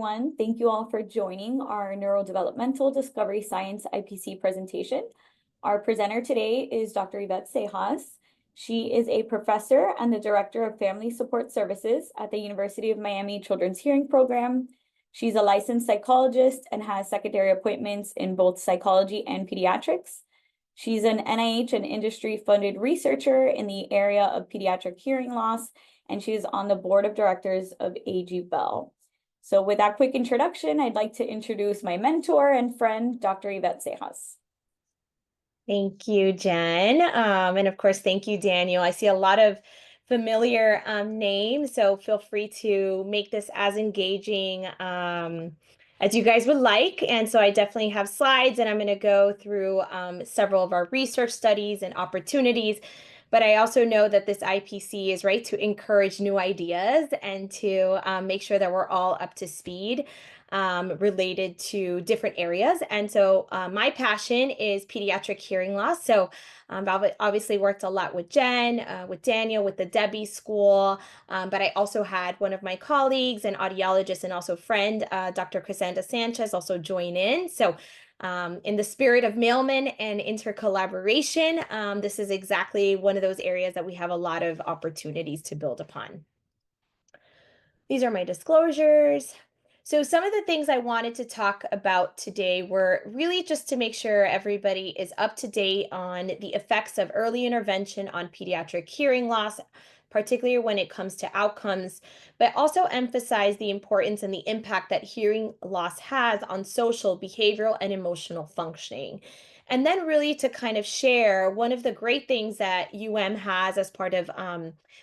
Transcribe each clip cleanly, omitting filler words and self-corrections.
everyone. Thank you all for joining our Neurodevelopmental Discovery Science IPC presentation. Our presenter today is Dr. Ivette Cejas. She is a professor and the Director of Family Support Services at the University of Miami Children's Hearing Program. She's a licensed psychologist and has secondary appointments in both psychology and pediatrics. She's an NIH and industry-funded researcher in the area of pediatric hearing loss, and she is on the board of directors of AG Bell. So with that quick introduction, I'd like to introduce my mentor and friend, Dr. Ivette Cejas. Thank you, Jen. And of course, thank you, Daniel. I see a lot of familiar names, so feel free to make this as engaging as you guys would like. And so I definitely have slides, and I'm going to go through several of our research studies and opportunities. But I also know that this IPC is right to encourage new ideas and to make sure that we're all up to speed related to different areas. And so my passion is pediatric hearing loss. So I've obviously worked a lot with Jen, with Daniel, with the Debbie School, but I also had one of my colleagues, an audiologist and also friend, Dr. Ivette Cejas, also join in. So in the spirit of mailman and intercollaboration, this is exactly one of those areas that we have a lot of opportunities to build upon. These are my disclosures. So some of the things I wanted to talk about today were really just to make sure everybody is up to date on the effects of early intervention on pediatric hearing loss, particularly when it comes to outcomes, but also emphasize the importance and the impact that hearing loss has on social, behavioral, and emotional functioning. And then really to kind of share one of the great things that has as part of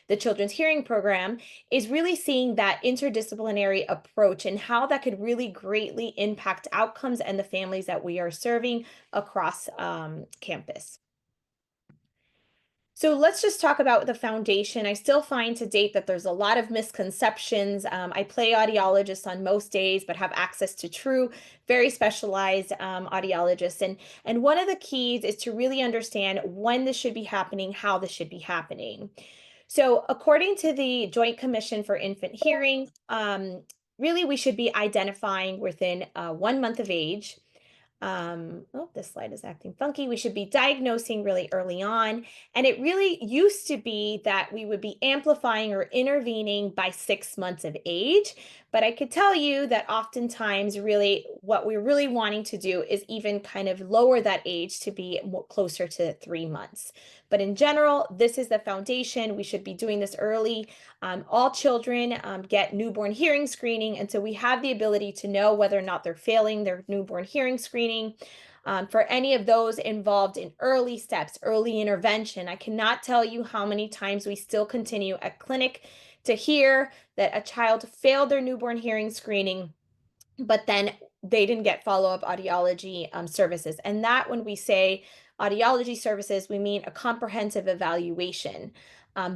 the Children's Hearing Program is really seeing that interdisciplinary approach and how that could really greatly impact outcomes and the families that we are serving across campus. So let's just talk about the foundation. I still find to date that there's a lot of misconceptions. I play audiologist on most days, but have access to true, very specialized audiologists. And one of the keys is to really understand when this should be happening, how this should be happening. So according to the Joint Commission for Infant Hearing, really we should be identifying within 1 month of age. Oh, this slide is acting funky. We should be diagnosing really early on. And it really used to be that we would be amplifying or intervening by 6 months of age. But I could tell you that oftentimes really what we're really wanting to do is even kind of lower that age to be closer to 3 months. But in general, this is the foundation. We should be doing this early. All children get newborn hearing screening, and so we have the ability to know whether or not they're failing their newborn hearing screening. For any of those involved in early steps, early intervention, I cannot tell you how many times we still continue at clinic to hear that a child failed their newborn hearing screening, but then they didn't get follow-up audiology services. And that when we say audiology services, we mean a comprehensive evaluation.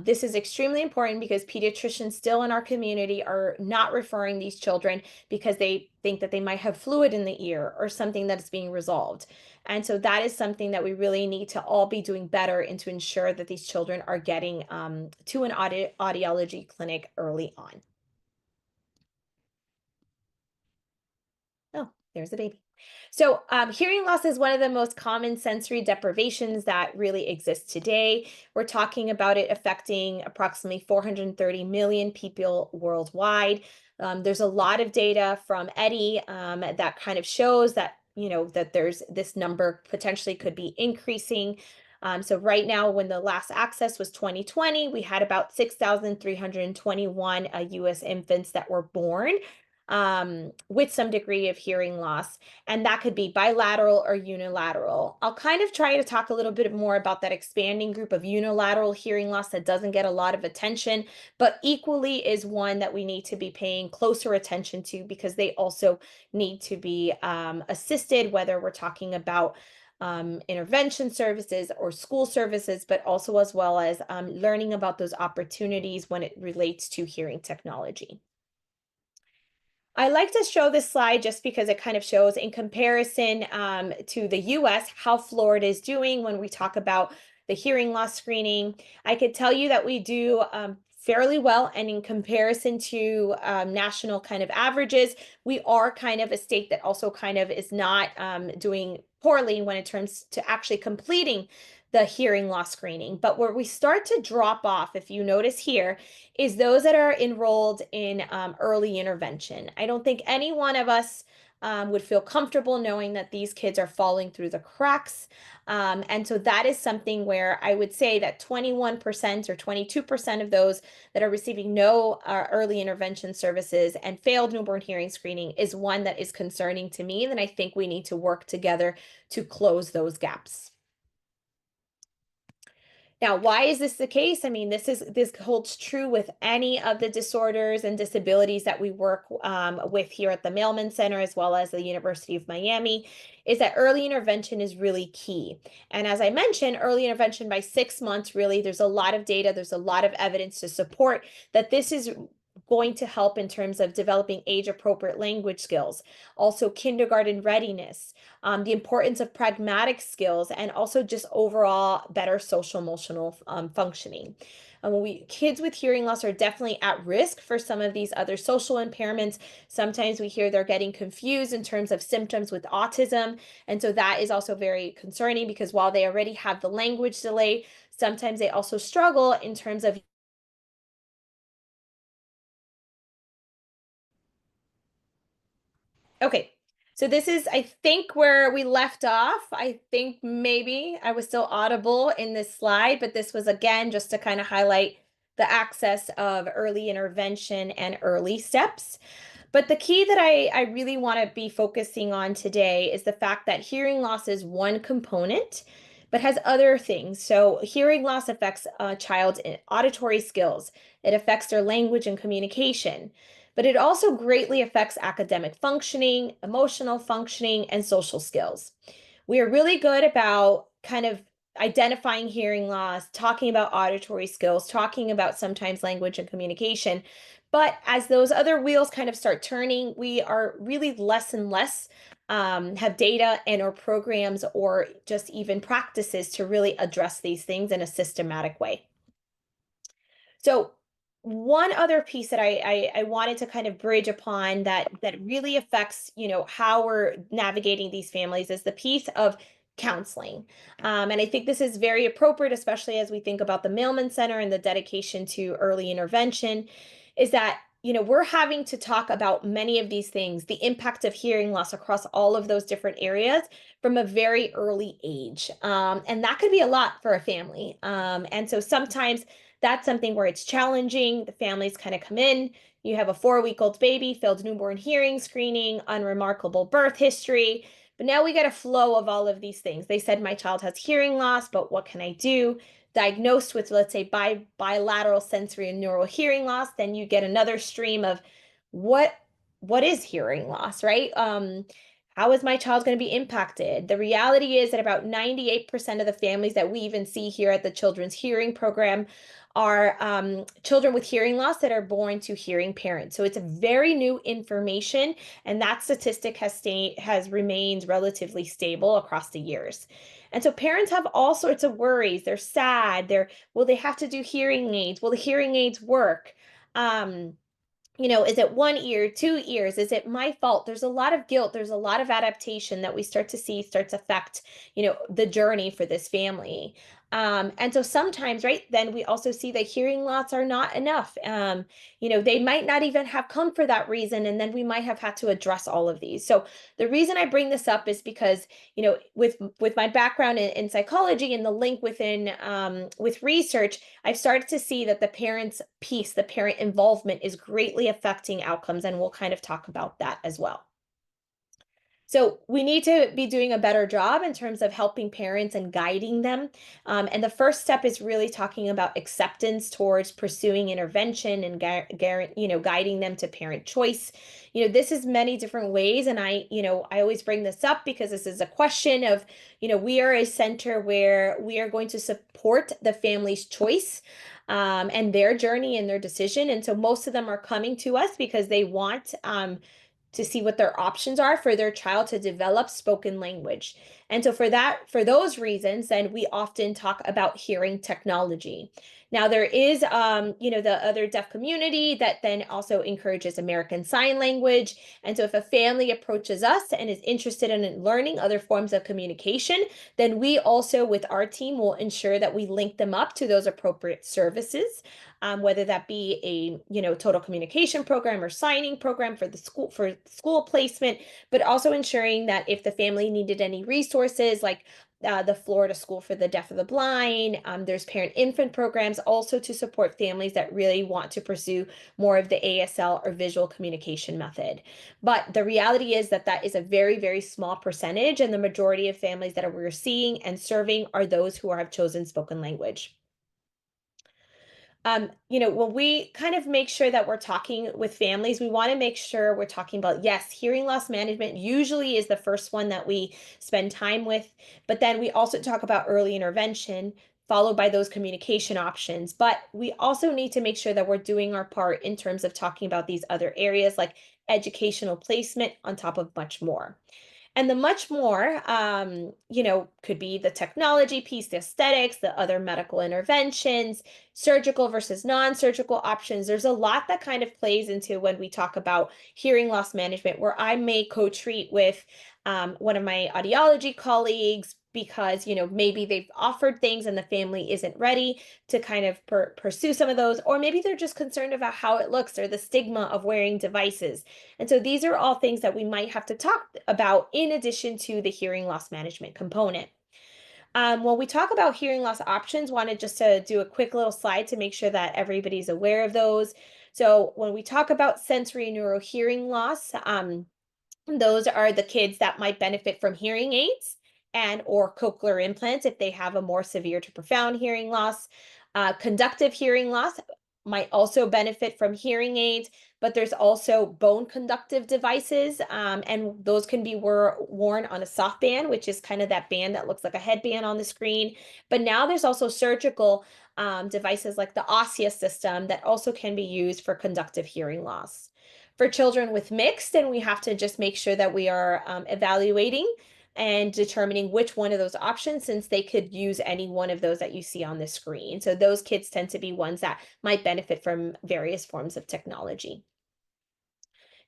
This is extremely important because pediatricians still in our community are not referring these children because they think that they might have fluid in the ear or something that is being resolved. And so that is something that we really need to all be doing better and to ensure that these children are getting to an audiology clinic early on. Oh, there's the baby. So hearing loss is one of the most common sensory deprivations that really exists today. We're talking about it affecting approximately 430 million people worldwide. There's a lot of data from Eddie that kind of shows that, that there's this number potentially could be increasing. So right now, when the last access was 2020, we had about 6,321 US infants that were born with some degree of hearing loss, and that could be bilateral or unilateral. I'll kind of try to talk a little bit more about that expanding group of unilateral hearing loss that doesn't get a lot of attention, but equally is one that we need to be paying closer attention to because they also need to be assisted, whether we're talking about intervention services or school services, but also as well as learning about those opportunities when it relates to hearing technology. I like to show this slide just because it kind of shows in comparison to the US how Florida is doing when we talk about the hearing loss screening. I could tell you that we do fairly well. And in comparison to national kind of averages, we are kind of a state that also kind of is not doing poorly when it comes to actually completing the hearing loss screening. But where we start to drop off, if you notice here, is those that are enrolled in early intervention. I don't think any one of us would feel comfortable knowing that these kids are falling through the cracks. And so that is something where I would say that 21% or 22% of those that are receiving no early intervention services and failed newborn hearing screening is one that is concerning to me. And I think we need to work together to close those gaps. Now, why is this the case? I mean, this holds true with any of the disorders and disabilities that we work with here at the Mailman Center, as well as the University of Miami, is that early intervention is really key. And as I mentioned, early intervention by 6 months, really, there's a lot of data, there's a lot of evidence to support that this is going to help in terms of developing age-appropriate language skills, also kindergarten readiness, the importance of pragmatic skills, and also just overall better social emotional functioning. Kids with hearing loss are definitely at risk for some of these other social impairments. Sometimes we hear they're getting confused in terms of symptoms with autism. And so that is also very concerning because while they already have the language delay, sometimes they also struggle in terms of okay, so this is, I think, where we left off. I think maybe I was still audible in this slide, but this was again just to kind of highlight the access of early intervention and early steps. But the key that I really want to be focusing on today is the fact that hearing loss is one component, but has other things. So hearing loss affects a child's auditory skills. It affects their language and communication, but it also greatly affects academic functioning, emotional functioning, and social skills. We are really good about kind of identifying hearing loss, talking about auditory skills, talking about sometimes language and communication. But as those other wheels kind of start turning, we are really less and less have data and or programs or just even practices to really address these things in a systematic way. So one other piece that I wanted to kind of bridge upon that really affects, how we're navigating these families is the piece of counseling. And I think this is very appropriate, especially as we think about the Mailman Center and the dedication to early intervention, is that, we're having to talk about many of these things, the impact of hearing loss across all of those different areas from a very early age. And that could be a lot for a family. And so sometimes that's something where it's challenging. The families kind of come in. You have a 4-week-old baby, failed newborn hearing screening, unremarkable birth history. But now we get a flow of all of these things. They said my child has hearing loss, but what can I do? Diagnosed with, let's say, bilateral sensory and neural hearing loss, then you get another stream of what is hearing loss, right? How is my child going to be impacted? The reality is that about 98% of the families that we even see here at the Children's Hearing Program are children with hearing loss that are born to hearing parents. So it's a very new information, and that statistic has remained relatively stable across the years. And so parents have all sorts of worries. They're sad. Will they have to do hearing aids? Will the hearing aids work? Is it 1 ear, 2 ears? Is it my fault? There's a lot of guilt. There's a lot of adaptation that we start to see starts affect, the journey for this family. And so sometimes, right, then we also see that hearing loss are not enough. They might not even have come for that reason. And then we might have had to address all of these. So the reason I bring this up is because, with my background in psychology and the link with research, I've started to see that the parents' piece, the parent involvement is greatly affecting outcomes. And we'll kind of talk about that as well. So we need to be doing a better job in terms of helping parents and guiding them. And the first step is really talking about acceptance towards pursuing intervention and guiding them to parent choice. This is many different ways. And I always bring this up because this is a question of, we are a center where we are going to support the family's choice and their journey and their decision. And so most of them are coming to us because they want to see what their options are for their child to develop spoken language. And so for those reasons, then we often talk about hearing technology. Now there is, the other deaf community that then also encourages American Sign Language. And so if a family approaches us and is interested in learning other forms of communication, then we also with our team will ensure that we link them up to those appropriate services, whether that be a total communication program or signing program for school placement, but also ensuring that if the family needed any resources like the Florida School for the Deaf and the Blind. There's parent-infant programs also to support families that really want to pursue more of the ASL or visual communication method. But the reality is that that is a very, very small percentage, and the majority of families that we're seeing and serving are those who have chosen spoken language. When we kind of make sure that we're talking with families, we want to make sure we're talking about, yes, hearing loss management usually is the first one that we spend time with, but then we also talk about early intervention, followed by those communication options. But we also need to make sure that we're doing our part in terms of talking about these other areas like educational placement on top of much more. And the much more, could be the technology piece, the aesthetics, the other medical interventions, surgical versus non-surgical options. There's a lot that kind of plays into when we talk about hearing loss management, where I may co-treat with one of my audiology colleagues because, maybe they've offered things and the family isn't ready to kind of pursue some of those, or maybe they're just concerned about how it looks or the stigma of wearing devices. And so these are all things that we might have to talk about in addition to the hearing loss management component. When we talk about hearing loss options, wanted just to do a quick little slide to make sure that everybody's aware of those. So when we talk about sensory neural hearing loss, those are the kids that might benefit from hearing aids and or cochlear implants if they have a more severe to profound hearing loss. Conductive hearing loss might also benefit from hearing aids, but there's also bone conductive devices, and those can be worn on a soft band, which is kind of that band that looks like a headband on the screen. But now there's also surgical devices like the osseous system that also can be used for conductive hearing loss. For children with mixed, then we have to just make sure that we are evaluating and determining which one of those options, since they could use any one of those that you see on the screen. So those kids tend to be ones that might benefit from various forms of technology.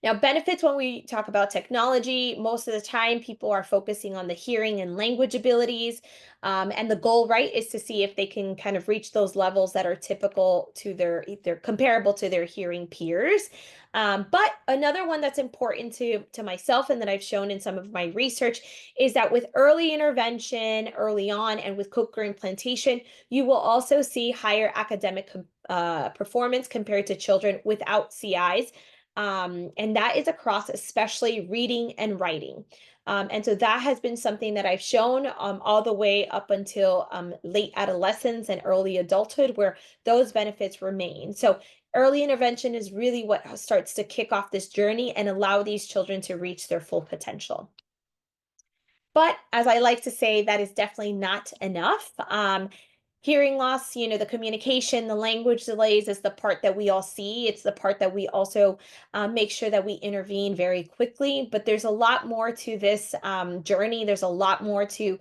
Now, benefits when we talk about technology, most of the time people are focusing on the hearing and language abilities. And the goal, right, is to see if they can kind of reach those levels that are typical to they're comparable to their hearing peers. But another one that's important to myself and that I've shown in some of my research is that with early intervention early on and with cochlear implantation, you will also see higher academic performance compared to children without CIs. And that is across especially reading and writing. And so that has been something that I've shown all the way up until late adolescence and early adulthood, where those benefits remain. So early intervention is really what starts to kick off this journey and allow these children to reach their full potential. But as I like to say, that is definitely not enough. Hearing loss, the communication, the language delays is the part that we all see. It's the part that we also make sure that we intervene very quickly. But there's a lot more to this journey. There's a lot more to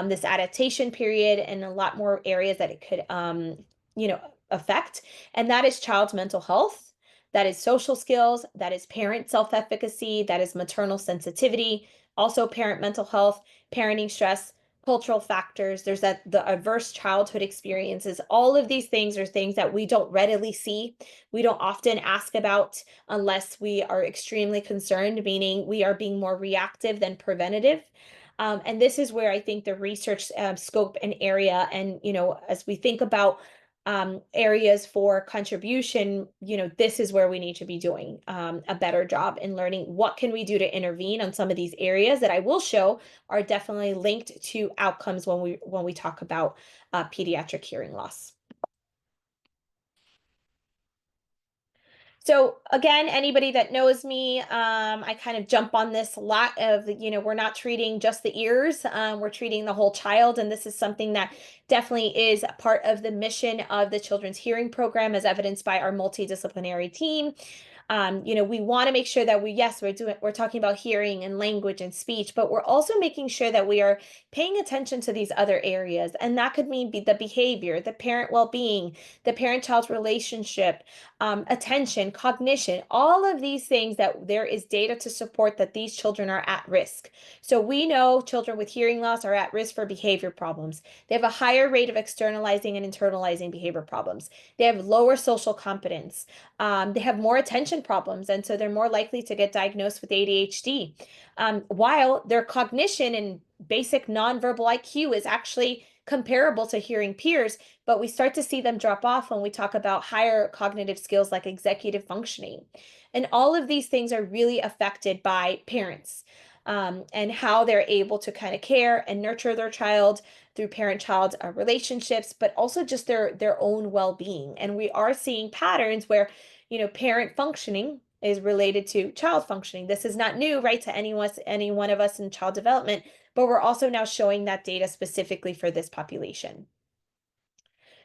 this adaptation period and a lot more areas that it could, affect. And that is child's mental health. That is social skills. That is parent self-efficacy. That is maternal sensitivity. Also parent mental health, parenting stress, cultural factors, there's the adverse childhood experiences. All of these things are things that we don't readily see. We don't often ask about unless we are extremely concerned, meaning we are being more reactive than preventative. And this is where I think the research scope and area, and as we think about areas for contribution, this is where we need to be doing a better job in learning what can we do to intervene on some of these areas that I will show are definitely linked to outcomes when we talk about pediatric hearing loss. So again, anybody that knows me, I kind of jump on this a lot of, we're not treating just the ears, we're treating the whole child. And this is something that definitely is a part of the mission of the Children's Hearing Program, as evidenced by our multidisciplinary team. We want to make sure that we're talking about hearing and language and speech, but we're also making sure that we are paying attention to these other areas. And that could mean the behavior, the parent well-being, the parent-child relationship, attention, cognition, all of these things that there is data to support that these children are at risk. So we know children with hearing loss are at risk for behavior problems. They have a higher rate of externalizing and internalizing behavior problems. They have lower social competence. They have more attention problems, and so they're more likely to get diagnosed with ADHD. While their cognition and basic nonverbal IQ is actually comparable to hearing peers, but we start to see them drop off when we talk about higher cognitive skills like executive functioning. And all of these things are really affected by parents, and how they're able to kind of care and nurture their child through parent-child relationships, but also just their own well-being. And we are seeing patterns where, parent functioning is related to child functioning. This is not new, right, to any one of us in child development, but we're also now showing that data specifically for this population.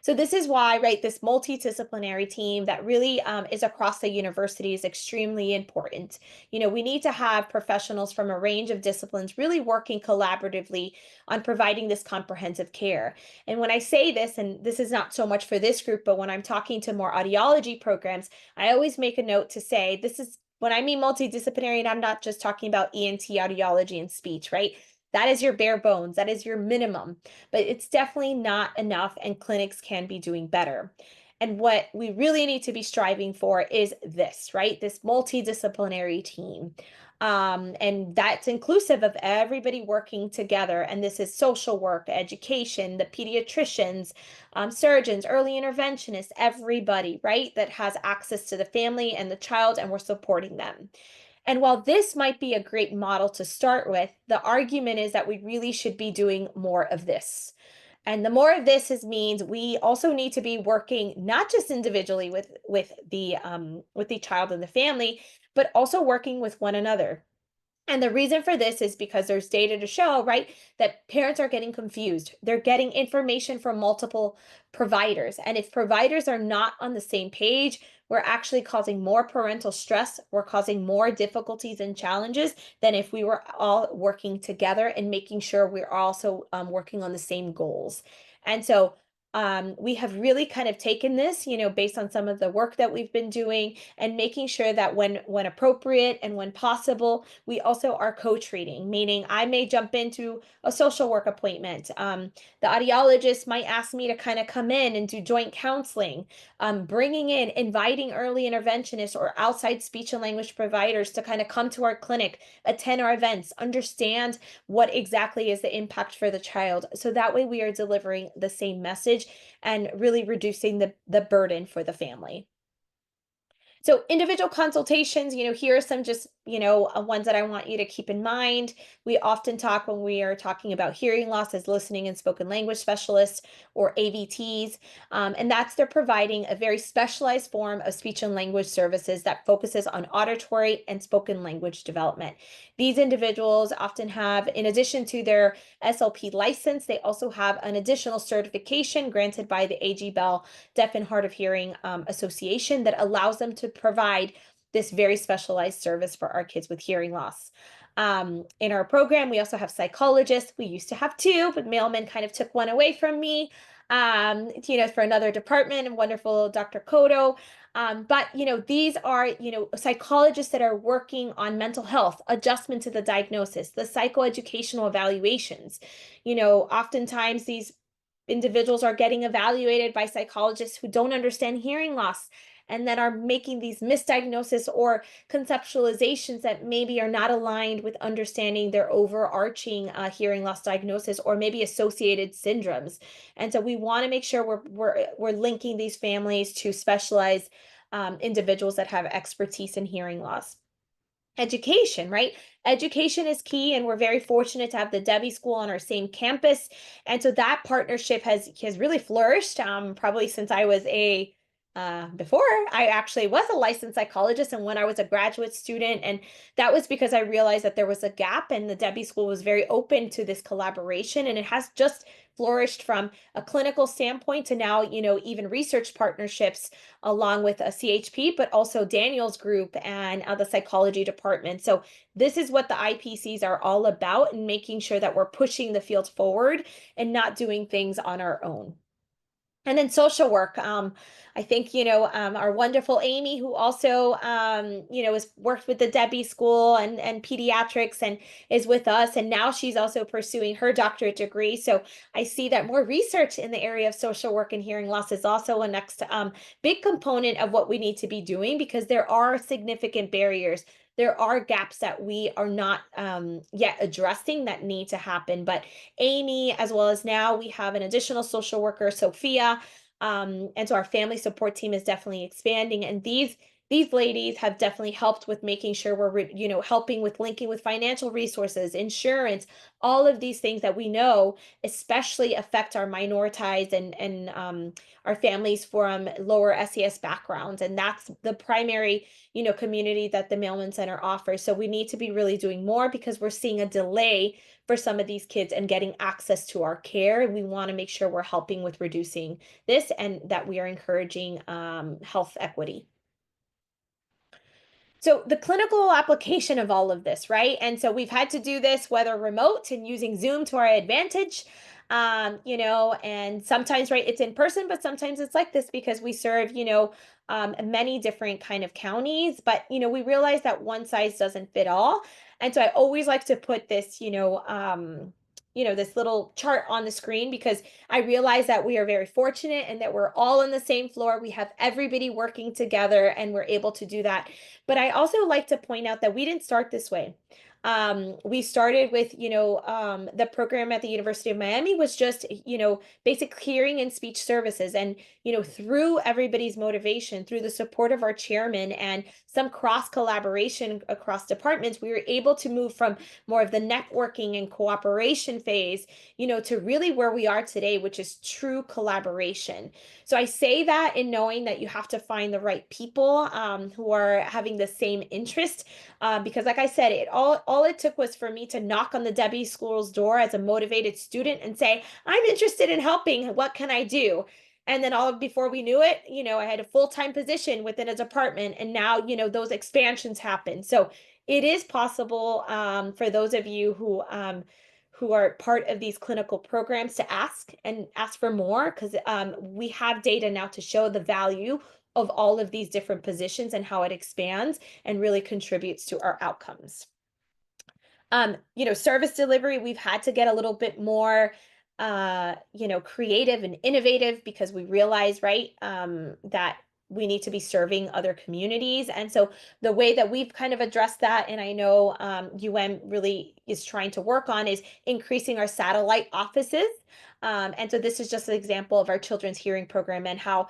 So this is why, right, this multidisciplinary team that really is across the university is extremely important. We need to have professionals from a range of disciplines really working collaboratively on providing this comprehensive care. And when I say this, and this is not so much for this group, but when I'm talking to more audiology programs, I always make a note to say, this is when I mean multidisciplinary, and I'm not just talking about ENT, audiology, and speech, right? That is your bare bones. That is your minimum, but it's definitely not enough, and clinics can be doing better. And what we really need to be striving for is this, right? This multidisciplinary team. And that's inclusive of everybody working together. And this is social work, education, the pediatricians, surgeons, early interventionists, everybody, right? That has access to the family and the child, and we're supporting them. And while this might be a great model to start with, the argument is that we really should be doing more of this. And the more of this means we also need to be working not just individually with the child and the family, but also working with one another. And the reason for this is because there's data to show, right, that parents are getting confused. They're getting information from multiple providers. And if providers are not on the same page, we're actually causing more parental stress. We're causing more difficulties and challenges than if we were all working together and making sure we're also working on the same goals. And so we have really kind of taken this, based on some of the work that we've been doing, and making sure that when appropriate and when possible, we also are co-treating, meaning I may jump into a social work appointment. The audiologist might ask me to kind of come in and do joint counseling, inviting early interventionists or outside speech and language providers to kind of come to our clinic, attend our events, understand what exactly is the impact for the child. So that way we are delivering the same message and really reducing the burden for the family. So individual consultations, here are some just, ones that I want you to keep in mind. We often talk when we are talking about hearing loss as listening and spoken language specialists, or AVTs. And that's they're providing a very specialized form of speech and language services that focuses on auditory and spoken language development. These individuals often have, in addition to their SLP license, they also have an additional certification granted by the A.G. Bell Deaf and Hard of Hearing Association that allows them to provide this very specialized service for our kids with hearing loss. In our program, we also have psychologists. We used to have two, but Mailman kind of took one away from me, for another department, and wonderful Dr. Kodo. But these are, psychologists that are working on mental health, adjustment to the diagnosis, the psychoeducational evaluations. Oftentimes these individuals are getting evaluated by psychologists who don't understand hearing loss, and that are making these misdiagnoses or conceptualizations that maybe are not aligned with understanding their overarching hearing loss diagnosis, or maybe associated syndromes. And so we want to make sure we're linking these families to specialized individuals that have expertise in hearing loss. Education, right? Education is key, and we're very fortunate to have the Debbie School on our same campus. And so that partnership has really flourished, probably since I was before I actually was a licensed psychologist, and when I was a graduate student. And that was because I realized that there was a gap, and the Debbie School was very open to this collaboration, and it has just flourished from a clinical standpoint to now, even research partnerships along with a CHP, but also Daniel's group and the psychology department. So this is what the IPCs are all about, and making sure that we're pushing the field forward and not doing things on our own. And then social work. I think, our wonderful Amy, who also, has worked with the Debbie School and pediatrics and is with us. And now she's also pursuing her doctorate degree. So I see that more research in the area of social work and hearing loss is also a next big component of what we need to be doing, because there are significant barriers. There are gaps that we are not yet addressing that need to happen. But Amy, as well as now we have an additional social worker, Sophia. And so our family support team is definitely expanding. And these ladies have definitely helped with making sure we're, helping with linking with financial resources, insurance, all of these things that we know especially affect our minoritized and our families from lower SES backgrounds. And that's the primary, community that the Mailman Center offers. So we need to be really doing more, because we're seeing a delay for some of these kids and getting access to our care. We want to make sure we're helping with reducing this, and that we are encouraging health equity. So the clinical application of all of this, right? And so we've had to do this whether remote and using Zoom to our advantage, and sometimes, right, it's in person, but sometimes it's like this because we serve, many different kind of counties. But, we realize that one size doesn't fit all. And so I always like to put this, this little chart on the screen, because I realize that we are very fortunate and that we're all on the same floor. We have everybody working together and we're able to do that. But I also like to point out that we didn't start this way. We started with, the program at the University of Miami was just, basic hearing and speech services. And, through everybody's motivation, through the support of our chairman and some cross collaboration across departments, we were able to move from more of the networking and cooperation phase, to really where we are today, which is true collaboration. So I say that in knowing that you have to find the right people who are having the same interest, because like I said, all it took was for me to knock on the Debbie School's door as a motivated student and say, I'm interested in helping. What can I do? And then before we knew it, I had a full-time position within a department, and now, those expansions happen. So it is possible for those of you who are part of these clinical programs to ask for more, because we have data now to show the value of all of these different positions and how it expands and really contributes to our outcomes. Service delivery, we've had to get a little bit more, creative and innovative, because we realize, right, that we need to be serving other communities. And so the way that we've kind of addressed that, and I know really is trying to work on, is increasing our satellite offices. And so this is just an example of our children's hearing program and how,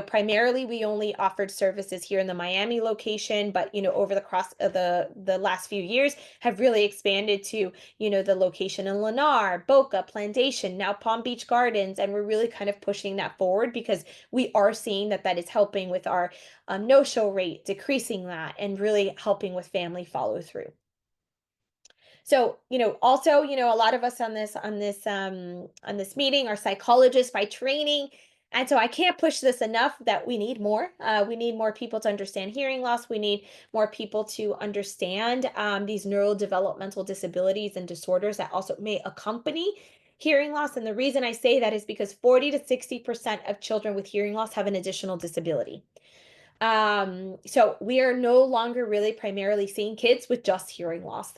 primarily we only offered services here in the Miami location, but, over the course of the last few years have really expanded to, the location in Lennar, Boca, Plantation, now Palm Beach Gardens. And we're really kind of pushing that forward, because we are seeing that is helping with our no-show rate, decreasing that, and really helping with family follow through. So, also, a lot of us on this meeting are psychologists by training. And so I can't push this enough that we need more. We need more people to understand hearing loss. We need more people to understand these neurodevelopmental disabilities and disorders that also may accompany hearing loss. And the reason I say that is because 40 to 60% of children with hearing loss have an additional disability. So we are no longer really primarily seeing kids with just hearing loss.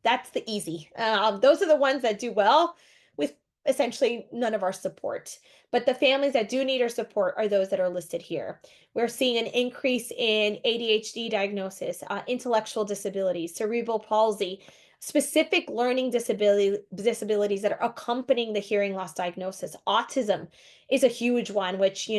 That's the easy. Those are the ones that do well with essentially none of our support. But the families that do need our support are those that are listed here. We're seeing an increase in ADHD diagnosis, intellectual disabilities, cerebral palsy, specific learning disabilities that are accompanying the hearing loss diagnosis. Autism is a huge one, which,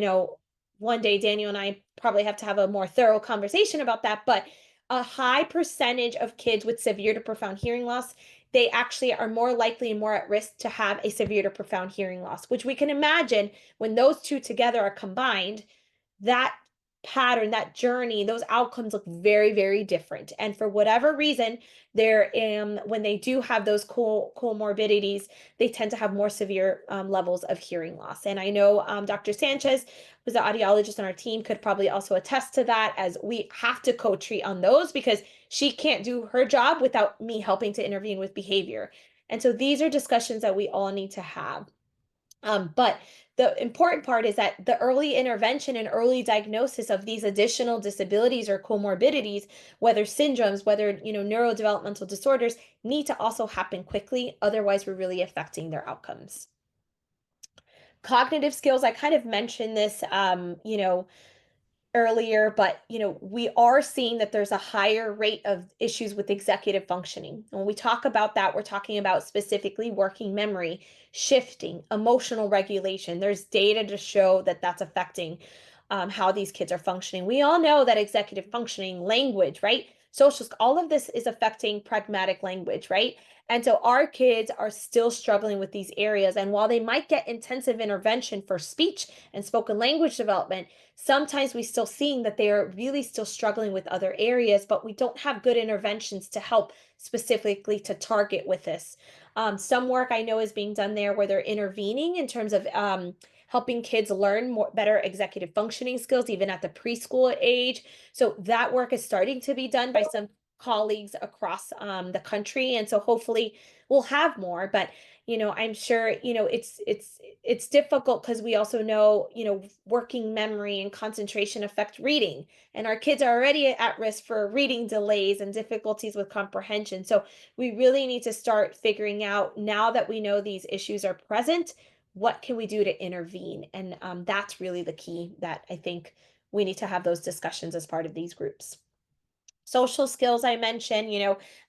one day Daniel and I probably have to have a more thorough conversation about that. But a high percentage of kids with severe to profound hearing loss, they actually are more likely and more at risk to have a severe to profound hearing loss, which we can imagine when those two together are combined, that pattern, that journey, those outcomes look very, very different. And for whatever reason, when they do have those comorbidities, they tend to have more severe levels of hearing loss. And I know Dr. Sanchez, who's the audiologist on our team, could probably also attest to that, as we have to co-treat on those because she can't do her job without me helping to intervene with behavior. And so these are discussions that we all need to have. But the important part is that the early intervention and early diagnosis of these additional disabilities or comorbidities, whether syndromes, whether neurodevelopmental disorders, need to also happen quickly. Otherwise, we're really affecting their outcomes. Cognitive skills, I kind of mentioned this, earlier, but we are seeing that there's a higher rate of issues with executive functioning. When we talk about that, we're talking about specifically working memory, shifting, emotional regulation. There's data to show that that's affecting how these kids are functioning. We all know that executive functioning, language, right? Social, all of this is affecting pragmatic language, right? And so our kids are still struggling with these areas. And while they might get intensive intervention for speech and spoken language development, sometimes we still seeing that they are really still struggling with other areas, but we don't have good interventions to help specifically to target with this. Some work I know is being done there where they're intervening in terms of helping kids learn better executive functioning skills, even at the preschool age. So that work is starting to be done by some colleagues across the country, and so hopefully we'll have more. But I'm sure it's difficult because we also know working memory and concentration affect reading, and our kids are already at risk for reading delays and difficulties with comprehension. So we really need to start figuring out, now that we know these issues are present, what can we do to intervene? And that's really the key that I think we need to have those discussions as part of these groups. Social skills, I mentioned,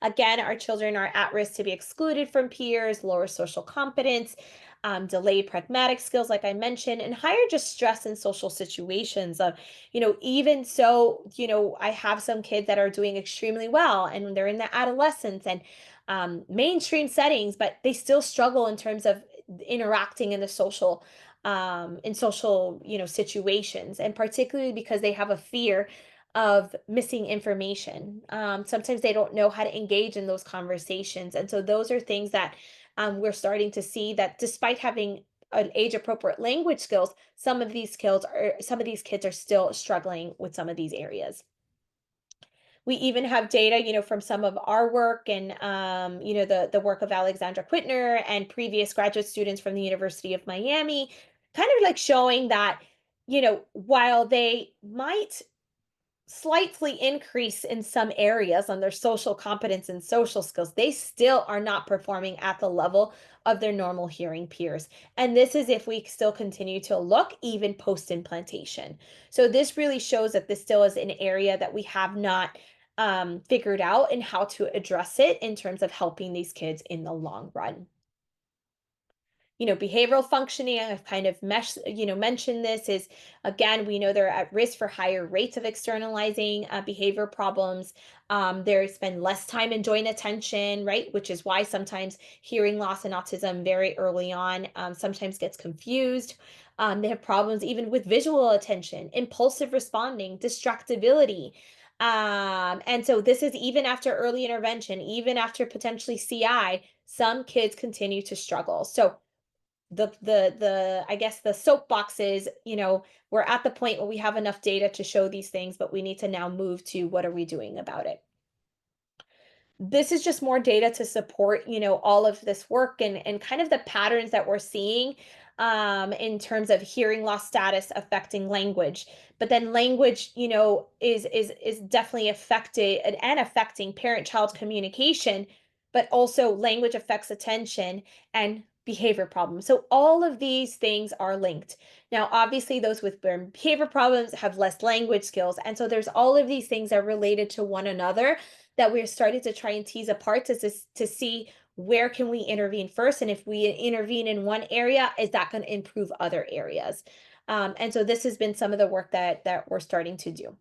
again, our children are at risk to be excluded from peers, lower social competence, delayed pragmatic skills, like I mentioned, and higher just stress in social situations. Even so, I have some kids that are doing extremely well and they're in the adolescence and mainstream settings, but they still struggle in terms of interacting in the social situations, and particularly because they have a fear of missing information. Sometimes they don't know how to engage in those conversations. And so those are things that we're starting to see, that despite having an age appropriate language skills, some of these kids are still struggling with some of these areas. We even have data, from some of our work and, the work of Alexandra Quittner and previous graduate students from the University of Miami, kind of like showing that, while they might slightly increase in some areas on their social competence and social skills, they still are not performing at the level of their normal hearing peers. And this is if we still continue to look even post implantation. So this really shows that this still is an area that we have not figured out and how to address it in terms of helping these kids in the long run. Behavioral functioning, I've kind of mentioned this, is, again, we know they're at risk for higher rates of externalizing behavior problems. They spend less time enjoying attention, right? Which is why sometimes hearing loss and autism very early on sometimes gets confused. They have problems even with visual attention, impulsive responding, distractibility. And so this is even after early intervention, even after potentially CI, some kids continue to struggle. So I guess the soapbox is, we're at the point where we have enough data to show these things, but we need to now move to what are we doing about it. This is just more data to support, all of this work and kind of the patterns that we're seeing in terms of hearing loss status affecting language. But then language, is definitely affected and affecting parent-child communication, but also language affects attention and behavior problems. So all of these things are linked. Now, obviously, those with behavior problems have less language skills. And so there's all of these things that are related to one another that we're starting to try and tease apart to see where can we intervene first. And if we intervene in one area, is that going to improve other areas? And so this has been some of the work that we're starting to do.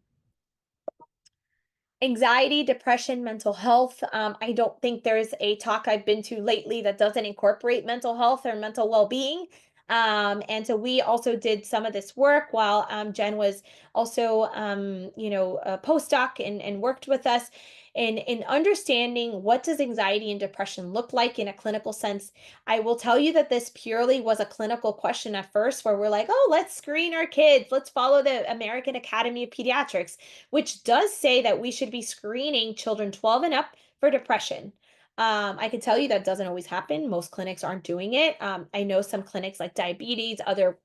Anxiety, depression, mental health. I don't think there's a talk I've been to lately that doesn't incorporate mental health or mental well-being. And so we also did some of this work while Jen was also, a postdoc and worked with us in understanding what does anxiety and depression look like in a clinical sense. I will tell you that this purely was a clinical question at first, where we're like, oh, let's screen our kids. Let's follow the American Academy of Pediatrics, which does say that we should be screening children 12 and up for depression. I can tell you that doesn't always happen. Most clinics aren't doing it. I know some clinics like diabetes, other,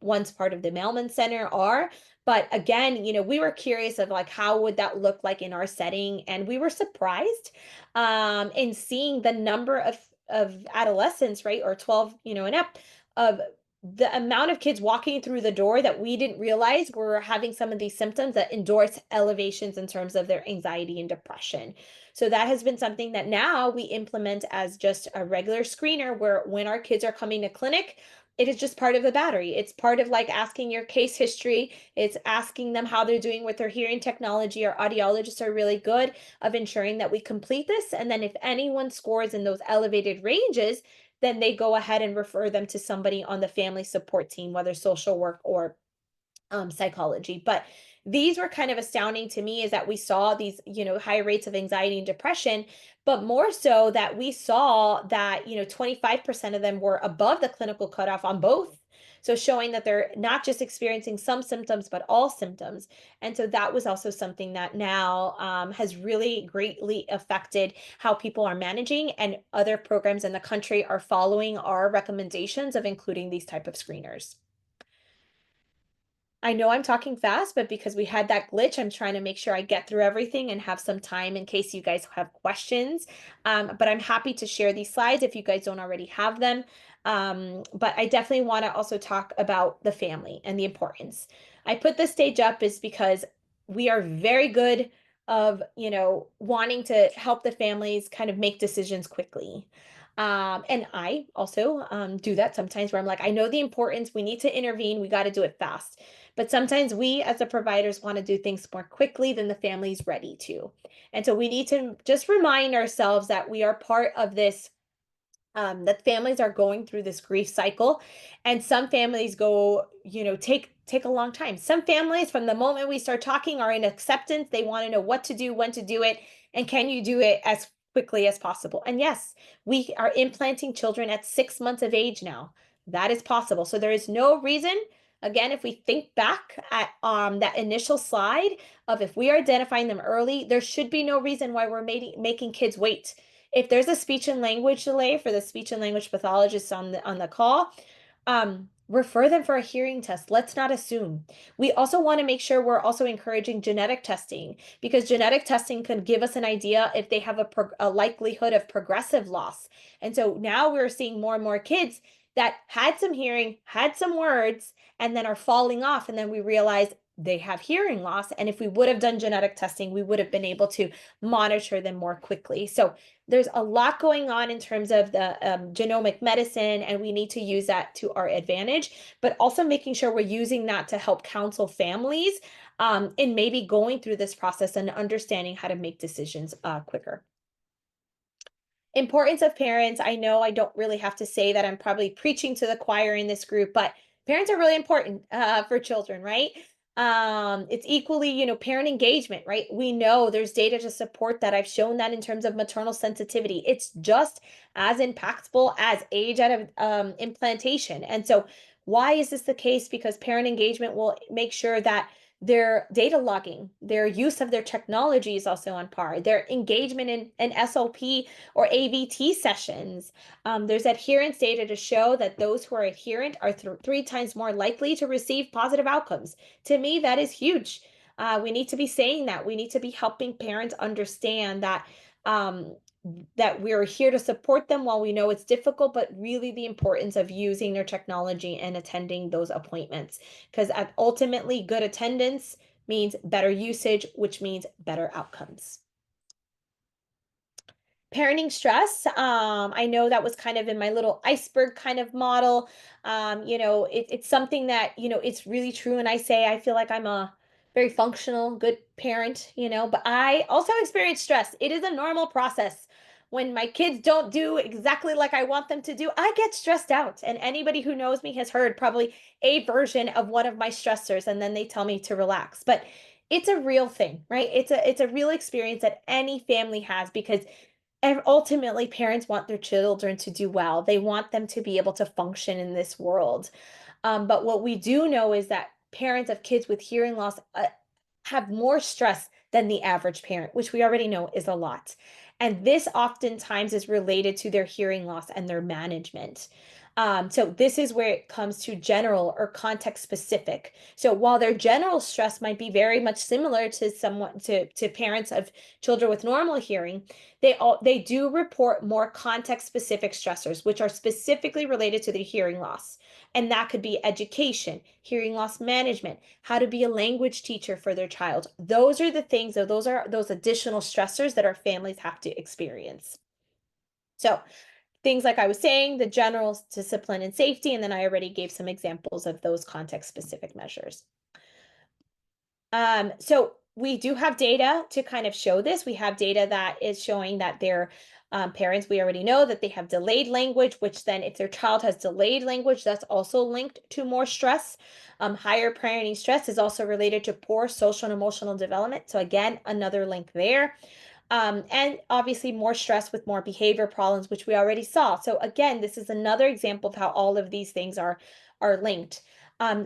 ones part of the Mailman Center are. But again, we were curious of like, how would that look like in our setting? And we were surprised in seeing the number of adolescents, right, or 12, and up, of the amount of kids walking through the door that we didn't realize were having some of these symptoms that endorse elevations in terms of their anxiety and depression. So that has been something that now we implement as just a regular screener, where when our kids are coming to clinic, it is just part of the battery. It's part of like asking your case history. It's asking them how they're doing with their hearing technology. Our audiologists are really good of ensuring that we complete this. And then if anyone scores in those elevated ranges, then they go ahead and refer them to somebody on the family support team, whether social work or psychology. But these were kind of astounding to me, is that we saw these, high rates of anxiety and depression, but more so that we saw that, 25% of them were above the clinical cutoff on both. So showing that they're not just experiencing some symptoms, but all symptoms. And so that was also something that now has really greatly affected how people are managing, and other programs in the country are following our recommendations of including these type of screeners. I know I'm talking fast, but because we had that glitch, I'm trying to make sure I get through everything and have some time in case you guys have questions. But I'm happy to share these slides if you guys don't already have them. But I definitely want to also talk about the family and the importance. I put this stage up is because we are very good of, wanting to help the families kind of make decisions quickly. And I also do that sometimes, where I'm like, I know the importance, we need to intervene, we got to do it fast. But sometimes we as the providers want to do things more quickly than the family's ready to. And so we need to just remind ourselves that we are part of this, that families are going through this grief cycle, and some families go, take a long time. Some families, from the moment we start talking, are in acceptance. They want to know what to do, when to do it, and can you do it as quickly as possible. And yes, we are implanting children at 6 months of age now. That is possible. So there is no reason, again, if we think back at that initial slide of, if we are identifying them early, there should be no reason why we're making kids wait. If there's a speech and language delay, for the speech and language pathologists on the call, refer them for a hearing test. Let's not assume. We also want to make sure we're also encouraging genetic testing, because genetic testing can give us an idea if they have a likelihood of progressive loss. And so now we're seeing more and more kids that had some hearing, had some words, and then are falling off. And then we realize they have hearing loss. And if we would have done genetic testing, we would have been able to monitor them more quickly. So there's a lot going on in terms of the genomic medicine, and we need to use that to our advantage, but also making sure we're using that to help counsel families in maybe going through this process and understanding how to make decisions quicker. Importance of parents. I know I don't really have to say that. I'm probably preaching to the choir in this group, but parents are really important for children, right? It's equally, parent engagement, right? We know there's data to support that. I've shown that in terms of maternal sensitivity. It's just as impactful as age out of implantation. And so why is this the case? Because parent engagement will make sure that their data logging, their use of their technology is also on par, their engagement in an SLP or AVT sessions. There's adherence data to show that those who are adherent are 3 times more likely to receive positive outcomes. To me, that is huge. We need to be saying that. We need to be helping parents understand um, that we're here to support them while we know it's difficult, but really the importance of using their technology and attending those appointments. Because ultimately, good attendance means better usage, which means better outcomes. Parenting stress. I know that was kind of in my little iceberg kind of model. It's something that, it's really true. And I say, I feel like I'm a very functional, good parent, but I also experience stress. It is a normal process. when my kids don't do exactly like I want them to do, I get stressed out. And anybody who knows me has heard probably a version of one of my stressors, and then they tell me to relax. But it's a real thing, right? It's a real experience that any family has, because ultimately parents want their children to do well. They want them to be able to function in this world. But what we do know is that parents of kids with hearing loss have more stress than the average parent, which we already know is a lot. And this oftentimes is related to their hearing loss and their management. So this is where it comes to general or context specific. So while their general stress might be very much similar to to parents of children with normal hearing, they do report more context specific stressors, which are specifically related to the hearing loss. And that could be education, hearing loss management, how to be a language teacher for their child. Those are the things, those are those additional stressors that our families have to experience. So things like I was saying, the general discipline and safety, and then I already gave some examples of those context specific measures. So we do have data to kind of show this. We have data that is showing that their parents, we already know that they have delayed language, which then if their child has delayed language, that's also linked to more stress. Higher parenting stress is also related to poor social and emotional development. So again, another link there. And obviously more stress with more behavior problems, which we already saw. So again, this is another example of how all of these things are linked.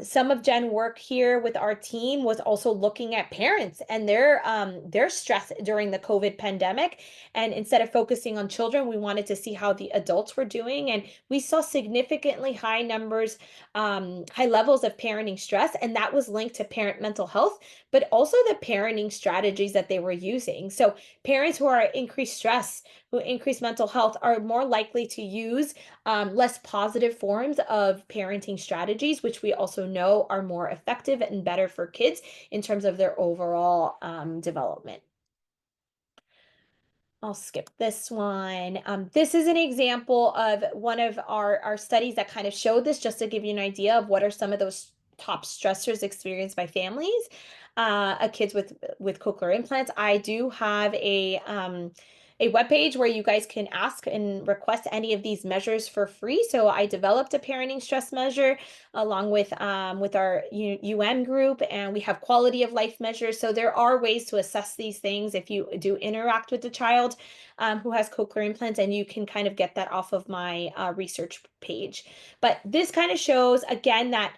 Some of Jen work here with our team was also looking at parents and their stress during the COVID pandemic. And instead of focusing on children, we wanted to see how the adults were doing. And we saw significantly high numbers, high levels of parenting stress. And that was linked to parent mental health, but also the parenting strategies that they were using. So parents who are increased stress, who increase mental health, are more likely to use less positive forms of parenting strategies, which we also know are more effective and better for kids in terms of their overall development. I'll skip this one. This is an example of one of our studies that kind of showed this, just to give you an idea of what are some of those top stressors experienced by families, kids with cochlear implants. I do have a webpage where you guys can ask and request any of these measures for free. So I developed a parenting stress measure along with our group, and we have quality of life measures. So there are ways to assess these things if you do interact with the child who has cochlear implants, and you can kind of get that off of my research page. But this kind of shows again that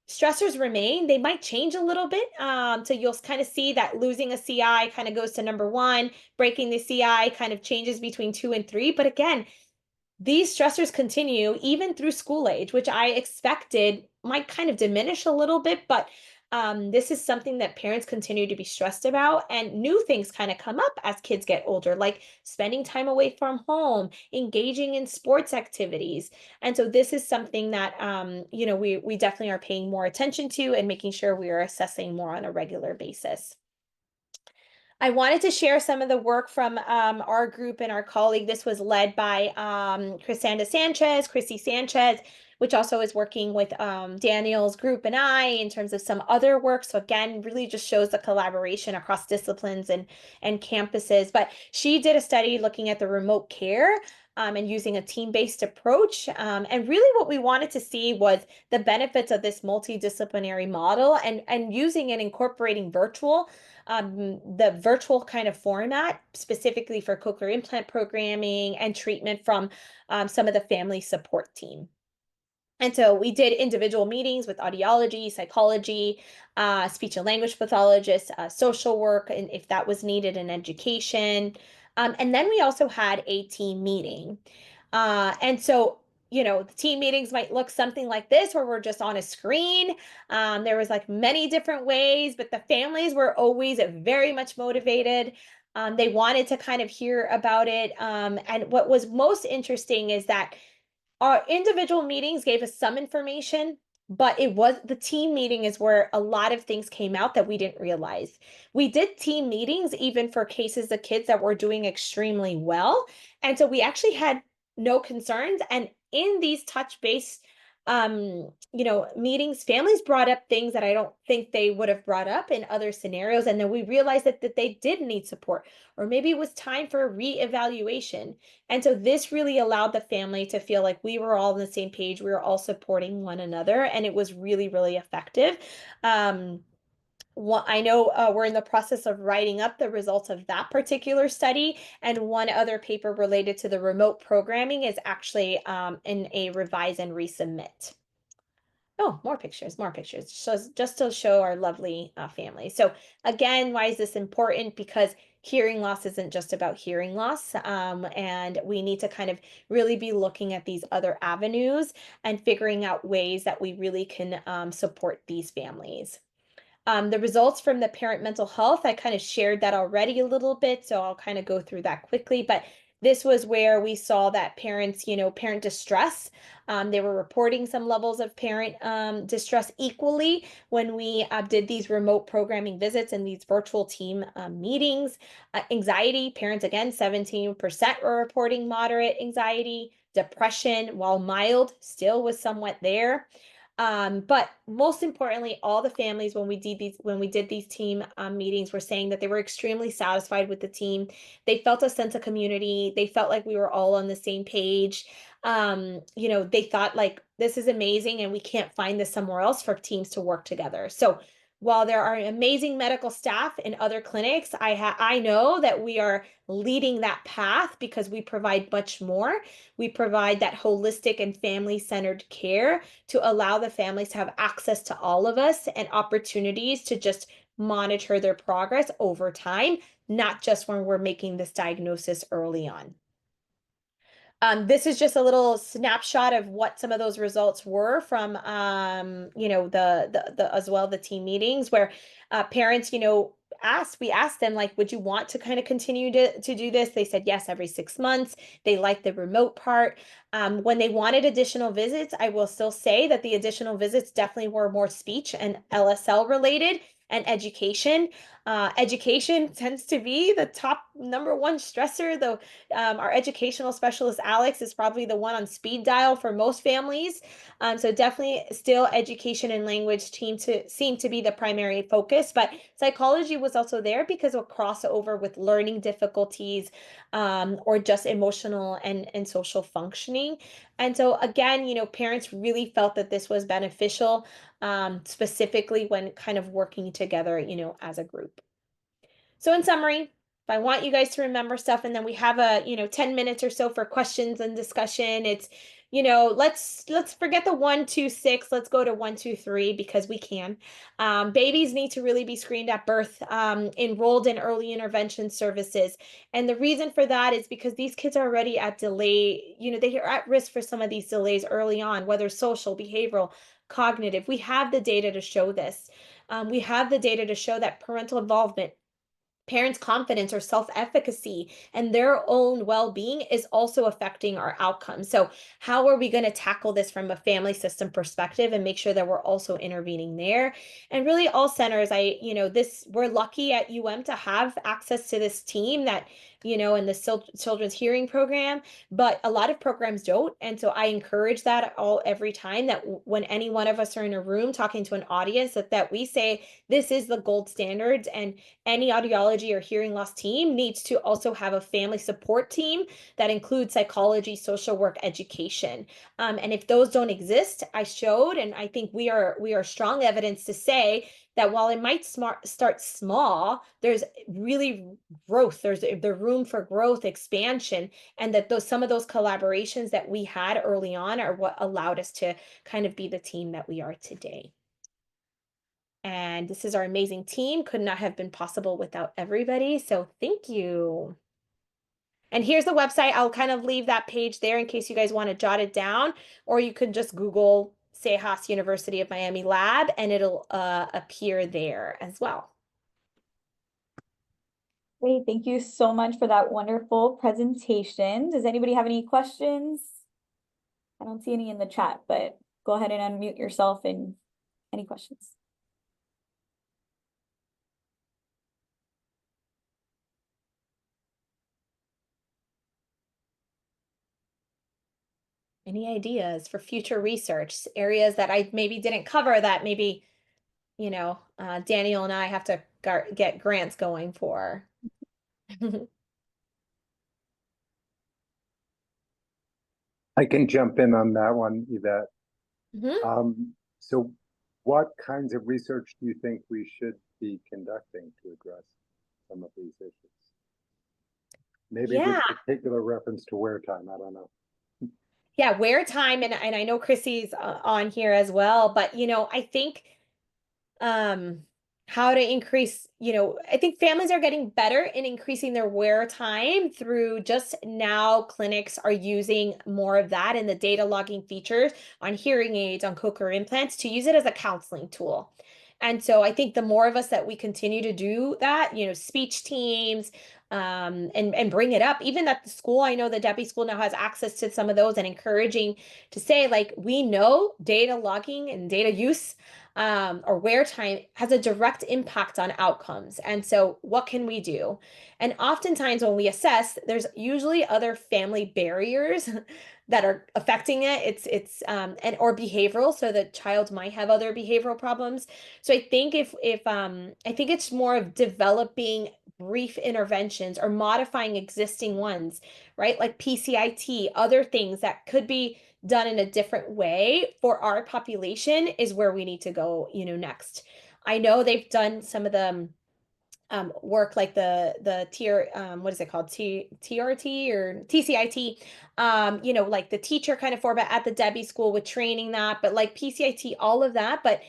stressors remain. They might change a little bit. So you'll kind of see that losing a CI kind of goes to number 1, breaking the CI kind of changes between 2 and 3. But again, these stressors continue even through school age, which I expected might kind of diminish a little bit, but this is something that parents continue to be stressed about, and new things kind of come up as kids get older, like spending time away from home, engaging in sports activities. And so this is something that, we definitely are paying more attention to and making sure we are assessing more on a regular basis. I wanted to share some of the work from our group and our colleague. This was led by Chrissy Sanchez, which also is working with Daniel's group and I in terms of some other work. So again, really just shows the collaboration across disciplines and campuses. But she did a study looking at the remote care and using a team-based approach. And really what we wanted to see was the benefits of this multidisciplinary model and using and incorporating the virtual kind of format, specifically for cochlear implant programming and treatment from some of the family support team. And so we did individual meetings with audiology, psychology, speech and language pathologists, social work, and if that was needed, in education. And then we also had a team meeting. And so, the team meetings might look something like this, where we're just on a screen. There was like many different ways, but the families were always very much motivated. They wanted to kind of hear about it. And what was most interesting is that our individual meetings gave us some information, but the team meeting is where a lot of things came out that we didn't realize. We did team meetings even for cases of kids that were doing extremely well. And so we actually had no concerns. And in these touch-based meetings, families brought up things that I don't think they would have brought up in other scenarios. And then we realized that they did need support, or maybe it was time for a reevaluation. And so this really allowed the family to feel like we were all on the same page. We were all supporting one another, and it was really, really effective. I know we're in the process of writing up the results of that particular study, and one other paper related to the remote programming is actually in a revise and resubmit. Oh, more pictures, more pictures. Just to show our lovely family. So again, why is this important? Because hearing loss isn't just about hearing loss, and we need to kind of really be looking at these other avenues and figuring out ways that we really can support these families. The results from the parent mental health, I kind of shared that already a little bit, so I'll kind of go through that quickly. But this was where we saw that parents, parent distress, they were reporting some levels of parent distress equally when we did these remote programming visits and these virtual team meetings. Anxiety, parents again, 17% were reporting moderate anxiety. Depression, while mild, still was somewhat there. But most importantly, all the families when we did these team meetings were saying that they were extremely satisfied with the team. They felt a sense of community. They felt like we were all on the same page. They thought like this is amazing and we can't find this somewhere else for teams to work together. So while there are amazing medical staff in other clinics, I know that we are leading that path because we provide much more. We provide that holistic and family-centered care to allow the families to have access to all of us and opportunities to just monitor their progress over time, not just when we're making this diagnosis early on. This is just a little snapshot of what some of those results were from, the as well the team meetings where parents, we asked them like, would you want to kind of continue to do this? They said yes, every 6 months. They liked the remote part. When they wanted additional visits, I will still say that the additional visits definitely were more speech and LSL related and education. Education tends to be the top number one stressor, though our educational specialist, Alex, is probably the one on speed dial for most families. So definitely still education and language seem to be the primary focus, but psychology was also there because of crossover with learning difficulties or just emotional and social functioning. And so again, parents really felt that this was beneficial, specifically when kind of working together, as a group. So in summary, if I want you guys to remember stuff and then we have a, 10 minutes or so for questions and discussion, it's, let's forget the 1, 2, 6. Let's go to 1, 2, 3 because we can. Babies need to really be screened at birth, enrolled in early intervention services. And the reason for that is because these kids are already at delay, they are at risk for some of these delays early on, whether social, behavioral, cognitive. We have the data to show this. We have the data to show that parental involvement, parents' confidence or self-efficacy and their own well-being is also affecting our outcomes. So how are we going to tackle this from a family system perspective and make sure that we're also intervening there? And really all centers, we're lucky at UM to have access to this team that, in the children's hearing program, but a lot of programs don't. And so I encourage that every time that when any one of us are in a room talking to an audience that we say, this is the gold standards, and any audiology or hearing loss team needs to also have a family support team that includes psychology, social work, education. And if those don't exist, I showed, and I think we are strong evidence to say that while it might start small, there's really growth. There's the room for growth, expansion, and that some of those collaborations that we had early on are what allowed us to kind of be the team that we are today. And this is our amazing team. Could not have been possible without everybody. So thank you. And here's the website. I'll kind of leave that page there in case you guys want to jot it down, or you could just Google Cejas University of Miami Lab and it'll appear there as well. Great, thank you so much for that wonderful presentation. Does anybody have any questions? I don't see any in the chat, but go ahead and unmute yourself and any questions. Any ideas for future research, areas that I maybe didn't cover that maybe, Daniel and I have to get grants going for? I can jump in on that one, Yvette. Mhm. So what kinds of research do you think we should be conducting to address some of these issues? Maybe Yeah. with particular reference to wear time, I don't know. Yeah, wear time, and I know Chrissy's on here as well, but I think um how to increase, I think families are getting better in increasing their wear time through just now clinics are using more of that and the data logging features on hearing aids, on cochlear implants, to use it as a counseling tool. And so I think the more of us that we continue to do that, speech teams, and bring it up, even at the school. I know the Debbie School now has access to some of those, and encouraging to say, like, we know data logging and data use, or wear time has a direct impact on outcomes. And so, what can we do? And oftentimes, when we assess, there's usually other family barriers that are affecting it. And or behavioral, so the child might have other behavioral problems. So I think I think it's more of developing brief interventions or modifying existing ones, right? Like PCIT, other things that could be done in a different way for our population is where we need to go, next. I know they've done some of the work, like the tier, what is it called, TRT or TCIT, like the teacher kind of format at the Debbie School with training that, but like PCIT, all of that, but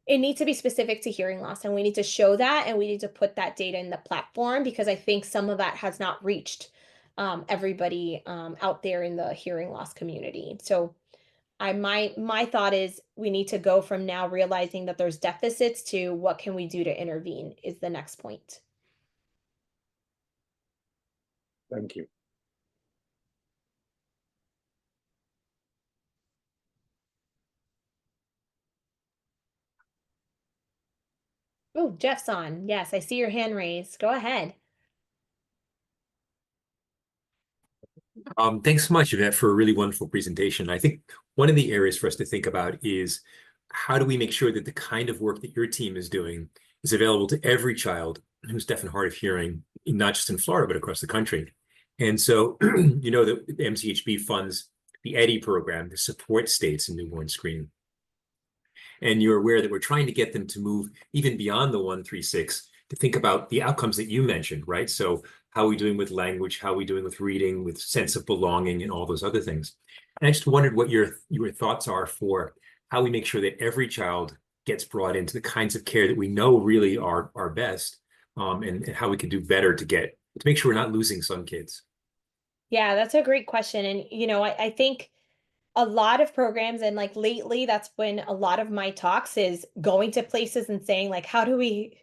it needs to be specific to hearing loss, and we need to show that, and we need to put that data in the platform, because I think some of that has not reached everybody out there in the hearing loss community. So my thought is we need to go from now realizing that there's deficits to what can we do to intervene is the next point. Thank you. Oh, Jeff's on. Yes, I see your hand raised. Go ahead. Thanks so much, Yvette, for a really wonderful presentation. I think one of the areas for us to think about is how do we make sure that the kind of work that your team is doing is available to every child who's deaf and hard of hearing, not just in Florida, but across the country. And so, the MCHB funds the EDDie program to support states in newborn screening. And you're aware that we're trying to get them to move even beyond the 136 to think about the outcomes that you mentioned, right? So how are we doing with language? How are we doing with reading, with sense of belonging, and all those other things? And I just wondered what your thoughts are for how we make sure that every child gets brought into the kinds of care that we know really are best, and how we can do better to make sure we're not losing some kids. Yeah, that's a great question. And, I think a lot of programs, and like lately that's when a lot of my talks is going to places and saying, like, how do we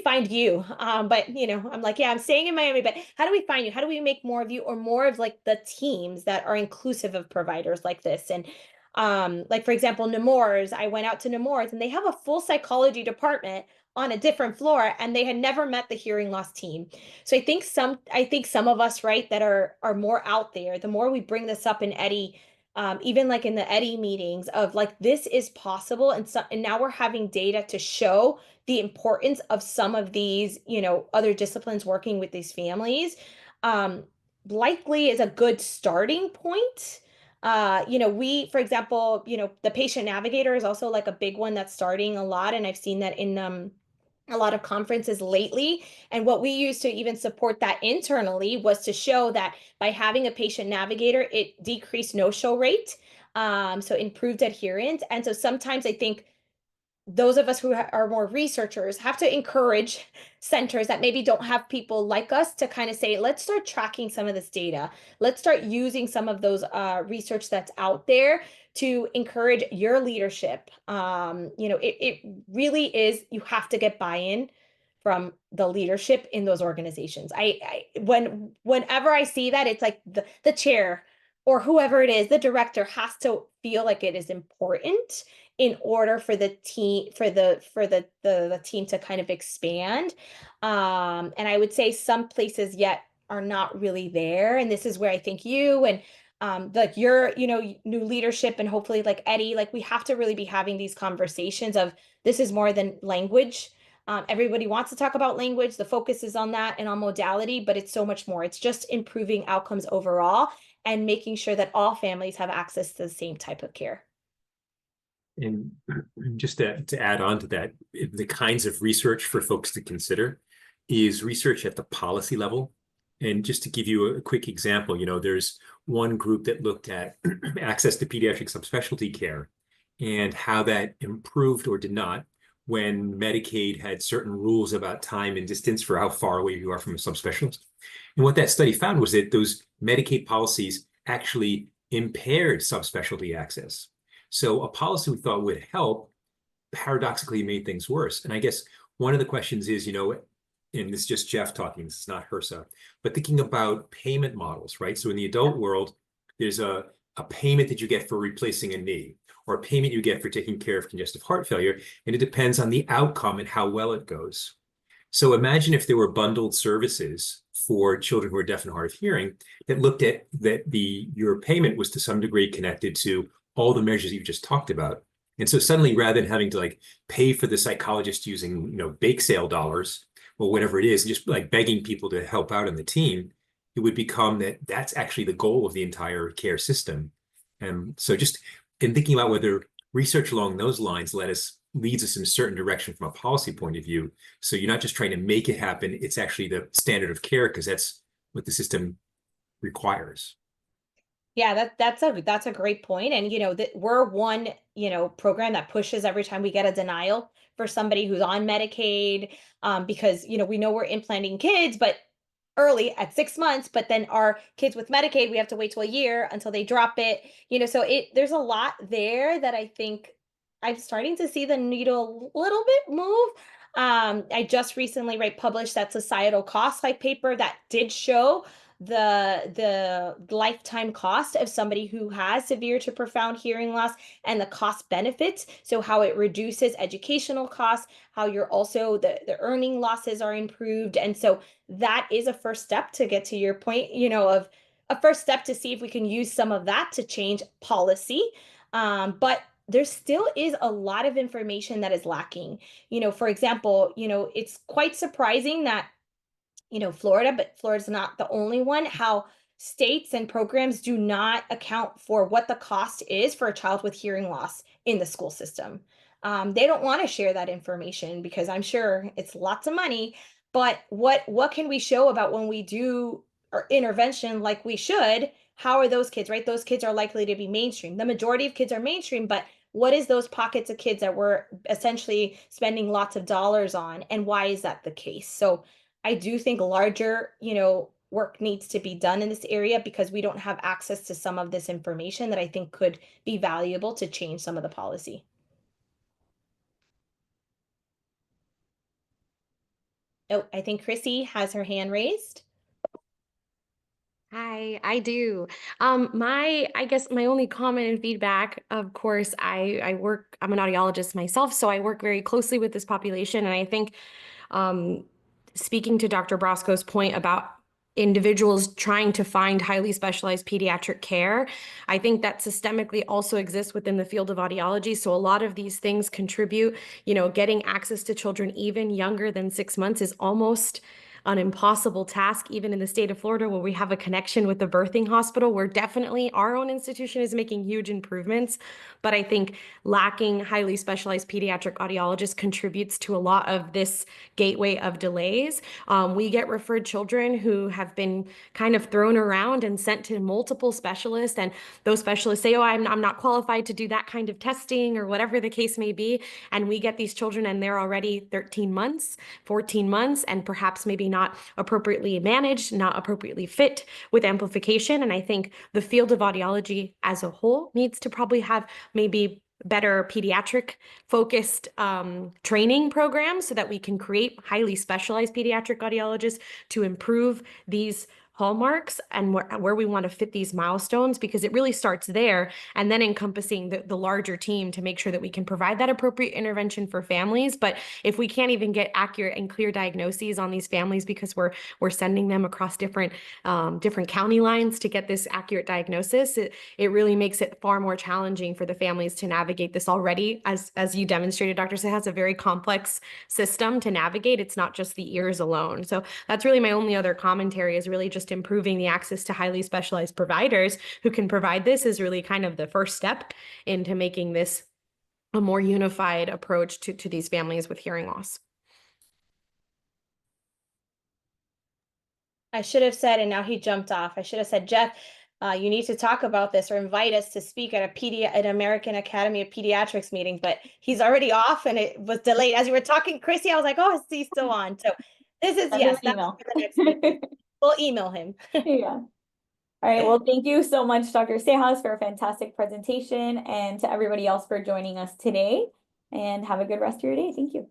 find you? But I'm like, yeah, I'm staying in Miami, but how do we find you? How do we make more of you, or more of like the teams that are inclusive of providers like this? And like, for example, Nemours, I went out to Nemours and they have a full psychology department on a different floor, and they had never met the hearing loss team. So I think some of us, right, that are more out there, the more we bring this up in EDDie, even like in the EDDie meetings, of like, this is possible. And now we're having data to show the importance of some of these, other disciplines working with these families, um, likely is a good starting point. We, for example, the patient navigator is also like a big one that's starting a lot. And I've seen that in a lot of conferences lately. And what we used to even support that internally was to show that by having a patient navigator, it decreased no-show rate. So improved adherence. And so sometimes I think those of us who are more researchers have to encourage centers that maybe don't have people like us to kind of say, let's start tracking some of this data. Let's start using some of those research that's out there to encourage your leadership. It really is, you have to get buy-in from the leadership in those organizations. Whenever I see that, it's like the chair or whoever it is, the director has to feel like it is important in order for the team, the team to kind of expand. And I would say some places yet are not really there. And this is where I think you and like your, new leadership, and hopefully like Eddie, like we have to really be having these conversations of this is more than language. Everybody wants to talk about language. The focus is on that and on modality, but it's so much more. It's just improving outcomes overall and making sure that all families have access to the same type of care. And just to add on to that, the kinds of research for folks to consider is research at the policy level. And just to give you a quick example, there's one group that looked at access to pediatric subspecialty care and how that improved or did not when Medicaid had certain rules about time and distance for how far away you are from a subspecialist. And what that study found was that those Medicaid policies actually impaired subspecialty access. So a policy we thought would help paradoxically made things worse. And I guess one of the questions is, and this is just Jeff talking, this is not HRSA, but thinking about payment models, right? So in the adult world, there's a payment that you get for replacing a knee, or a payment you get for taking care of congestive heart failure, and it depends on the outcome and how well it goes. So imagine if there were bundled services for children who are deaf and hard of hearing that looked at that your payment was to some degree connected to all the measures you just talked about. And so suddenly, rather than having to like pay for the psychologist using, bake sale dollars or whatever it is, just like begging people to help out on the team, it would become that's actually the goal of the entire care system. And so just in thinking about whether research along those lines leads us in a certain direction from a policy point of view. So you're not just trying to make it happen, it's actually the standard of care because that's what the system requires. Yeah, that's a great point. And that we're one, program that pushes every time we get a denial for somebody who's on Medicaid, because we know we're implanting kids, but early at 6 months, but then our kids with Medicaid, we have to wait till a year until they drop it. So there's a lot there that I think I'm starting to see the needle a little bit move. I just recently published that societal cost paper that did show the lifetime cost of somebody who has severe to profound hearing loss and the cost benefits. So how it reduces educational costs, how you're also the earning losses are improved. And so that is a first step to get to your point, of a first step to see if we can use some of that to change policy. But there still is a lot of information that is lacking. For example, it's quite surprising that Florida, but Florida's not the only one, how states and programs do not account for what the cost is for a child with hearing loss in the school system. They don't want to share that information because I'm sure it's lots of money, but what can we show about when we do our intervention like we should? How are those kids, right? Those kids are likely to be mainstream. The majority of kids are mainstream, but what is those pockets of kids that we're essentially spending lots of dollars on, and why is that the case? So I do think larger, work needs to be done in this area because we don't have access to some of this information that I think could be valuable to change some of the policy. Oh, I think Chrissy has her hand raised. Hi, I do. I guess my only comment and feedback, of course, I'm an audiologist myself, so I work very closely with this population. And I think, speaking to Dr. Brosco's point about individuals trying to find highly specialized pediatric care, I think that systemically also exists within the field of audiology. So a lot of these things contribute, getting access to children even younger than 6 months is almost an impossible task, even in the state of Florida, where we have a connection with the birthing hospital, where definitely our own institution is making huge improvements. But I think lacking highly specialized pediatric audiologists contributes to a lot of this gateway of delays. We get referred children who have been kind of thrown around and sent to multiple specialists, and those specialists say, oh, I'm not qualified to do that kind of testing, or whatever the case may be. And we get these children and they're already 13 months, 14 months, and perhaps maybe not appropriately managed, not appropriately fit with amplification. And I think the field of audiology as a whole needs to probably have maybe better pediatric focused training programs so that we can create highly specialized pediatric audiologists to improve these hallmarks and where we want to fit these milestones, because it really starts there, and then encompassing the larger team to make sure that we can provide that appropriate intervention for families. But if we can't even get accurate and clear diagnoses on these families because we're sending them across different county lines to get this accurate diagnosis, it really makes it far more challenging for the families to navigate this already, as you demonstrated, Dr. Cejas, a very complex system to navigate. It's not just the ears alone. So that's really my only other commentary, is really just improving the access to highly specialized providers who can provide this is really kind of the first step into making this a more unified approach to these families with hearing loss. I should have said, and now he jumped off. I should have said, Jeff, you need to talk about this or invite us to speak at an American Academy of Pediatrics meeting, but he's already off and it was delayed. As you were talking, Chrissy, I was like, oh, is he still on? So this is, Send yes, him an email. that's for the next meeting. We'll email him. Yeah. All right. Well, thank you so much, Dr. Cejas, for a fantastic presentation, and to everybody else for joining us today. And have a good rest of your day. Thank you.